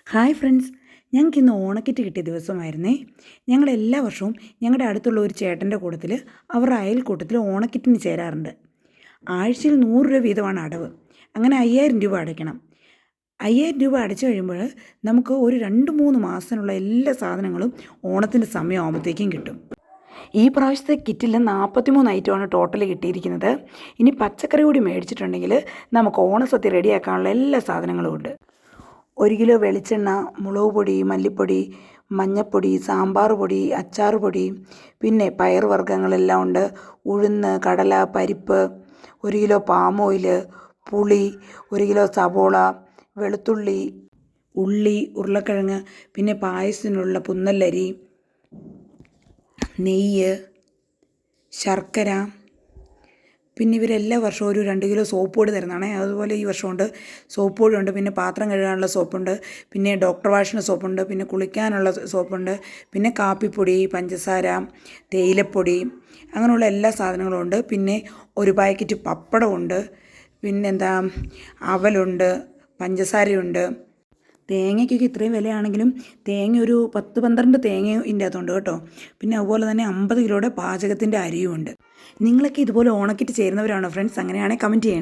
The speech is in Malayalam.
ഹായ് ഫ്രണ്ട്സ്, ഞങ്ങൾക്ക് ഇന്ന് ഓണക്കിറ്റ് കിട്ടിയ ദിവസമായിരുന്നേ. ഞങ്ങൾ എല്ലാ വർഷവും ഞങ്ങളുടെ അടുത്തുള്ള ഒരു ചേട്ടൻ്റെ കൂട്ടത്തിൽ അവരുടെ അയൽക്കൂട്ടത്തിൽ ഓണക്കിറ്റിന് ചേരാറുണ്ട്. ആഴ്ചയിൽ 100 രൂപ വീതമാണ് അടവ്. അങ്ങനെ 5000 രൂപ അടയ്ക്കണം. 5000 രൂപ അടച്ചു കഴിയുമ്പോൾ നമുക്ക് ഒരു 2-3 മാസത്തിനുള്ള എല്ലാ സാധനങ്ങളും ഓണത്തിൻ്റെ സമയമാകുമ്പോഴത്തേക്കും കിട്ടും. ഈ പ്രാവശ്യത്തെ കിറ്റിൽ 43 ഐറ്റമാണ് ടോട്ടൽ കിട്ടിയിരിക്കുന്നത്. ഇനി പച്ചക്കറി കൂടി മേടിച്ചിട്ടുണ്ടെങ്കിൽ നമുക്ക് ഓണസദ്യ റെഡിയാക്കാനുള്ള എല്ലാ സാധനങ്ങളും ഉണ്ട്. 1 കിലോ വെളിച്ചെണ്ണ, മുളക് പൊടി, മല്ലിപ്പൊടി, മഞ്ഞൾപ്പൊടി, സാമ്പാർ പൊടി, അച്ചാർ പൊടി, പിന്നെ പയർ വർഗ്ഗങ്ങളെല്ലാം ഉണ്ട്. ഉഴുന്ന്, കടല, പരിപ്പ്, 1 കിലോ പാം ഓയിൽ, പുളി, 1 കിലോ സവോള, വെളുത്തുള്ളി, ഉള്ളി, ഉരുളക്കിഴങ്ങ്, പിന്നെ പായസത്തിനുള്ള പുന്നല്ലരി, നെയ്യ്, ശർക്കര. പിന്നെ ഇവരെല്ലാ വർഷവും ഒരു 2 കിലോ സോപ്പ് പൊടി തരുന്നതാണ്. അതുപോലെ ഈ വർഷമുണ്ട് സോപ്പ് പൊടി ഉണ്ട്, പിന്നെ പാത്രം കഴുകാനുള്ള സോപ്പുണ്ട്, പിന്നെ ഡോക്ടർ വാഷിന് സോപ്പുണ്ട്, പിന്നെ കുളിക്കാനുള്ള സോപ്പുണ്ട്, പിന്നെ കാപ്പിപ്പൊടി, പഞ്ചസാര, തേയിലപ്പൊടി, അങ്ങനെയുള്ള എല്ലാ സാധനങ്ങളും ഉണ്ട്. പിന്നെ ഒരു പാക്കറ്റ് പപ്പടമുണ്ട്, പിന്നെന്താ അവലുണ്ട്, പഞ്ചസാരയുണ്ട്. തേങ്ങയ്ക്കൊക്കെ ഇത്രയും വിലയാണെങ്കിലും തേങ്ങ ഒരു 10-12 തേങ്ങ ഇതിൻ്റെ അകത്തുണ്ട് കേട്ടോ. പിന്നെ അതുപോലെ തന്നെ 50 കിലോയുടെ പാചകത്തിൻ്റെ അരിയും ഉണ്ട്. നിങ്ങളൊക്കെ ഇതുപോലെ ഓണക്കിറ്റ് ചേരുന്നവരാണോ ഫ്രണ്ട്സ്? അങ്ങനെയാണെങ്കിൽ കമൻറ്റ് ചെയ്യണേ.